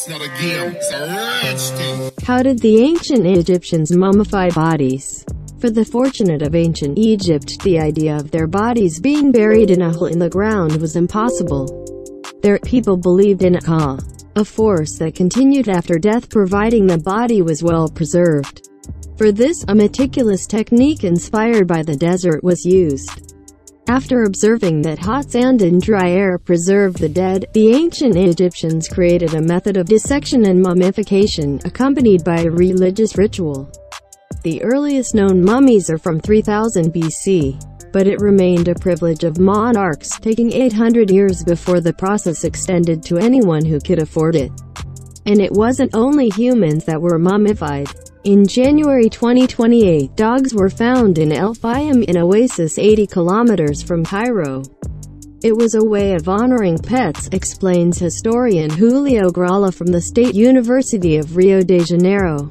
It's not a game, it's a rich thing. How did the ancient Egyptians mummify bodies? For the fortunate of ancient Egypt, the idea of their bodies being buried in a hole in the ground was impossible. Their people believed in Ka, a force that continued after death, providing the body was well preserved. For this, a meticulous technique inspired by the desert was used. After observing that hot sand and dry air preserved the dead, the ancient Egyptians created a method of dissection and mummification, accompanied by a religious ritual. The earliest known mummies are from 3000 BC, but it remained a privilege of monarchs, taking 800 years before the process extended to anyone who could afford it. And it wasn't only humans that were mummified. In January 2028, dogs were found in Faiyum, an oasis 80 kilometers from Cairo. It was a way of honoring pets, explains historian Julio Gralha from the State University of Rio de Janeiro.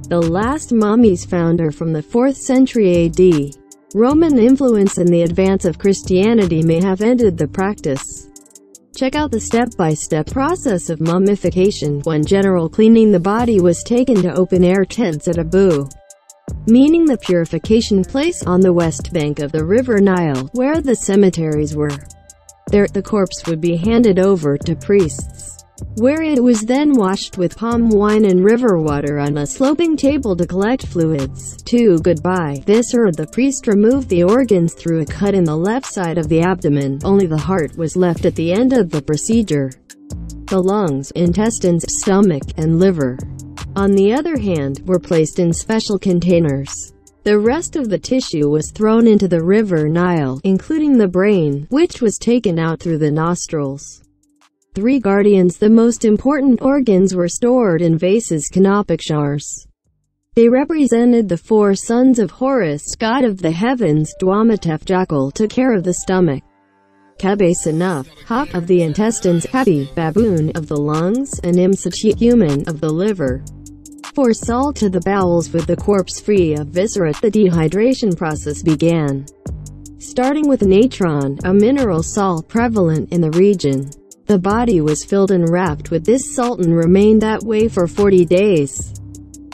The last mummies found are from the 4th century AD. Roman influence and the advance of Christianity may have ended the practice. Check out the step-by-step process of mummification. 1. General cleaning. The body was taken to open-air tents at Abu, meaning the purification place on the west bank of the River Nile, where the cemeteries were. There, the corpse would be handed over to priests, where it was then washed with palm wine and river water on a sloping table to collect fluids. 2. Goodbye. The priest removed the organs through a cut in the left side of the abdomen. Only the heart was left at the end of the procedure. The lungs, intestines, stomach, and liver, on the other hand, were placed in special containers. The rest of the tissue was thrown into the River Nile, including the brain, which was taken out through the nostrils. 3. Guardians. The most important organs were stored in vases, canopicshars. They represented the 4 sons of Horus, god of the heavens. Dwamatef. Jackal took care of the stomach. Kabesanuf, hawk of the intestines. Happy, baboon of the lungs, and Imsachi, human of the liver. 4. Salt to the bowels. With the corpse free of viscera, the dehydration process began. Starting with natron, a mineral salt prevalent in the region. The body was filled and wrapped with this salt and remained that way for 40 days.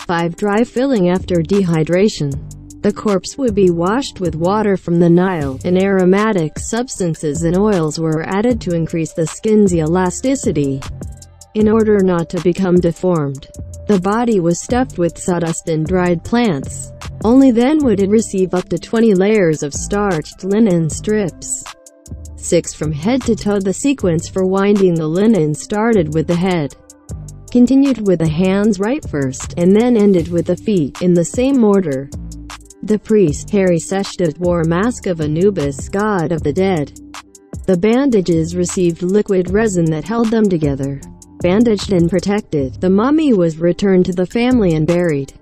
5. Dry filling. After dehydration, the corpse would be washed with water from the Nile, and aromatic substances and oils were added to increase the skin's elasticity. In order not to become deformed, the body was stuffed with sawdust and dried plants. Only then would it receive up to 20 layers of starched linen strips. 6. From head to toe. The sequence for winding the linen started with the head, continued with the hands right first, and then ended with the feet, in the same order. The priest, Hariseshtat, wore a mask of Anubis, god of the dead. The bandages received liquid resin that held them together. Bandaged and protected, the mummy was returned to the family and buried.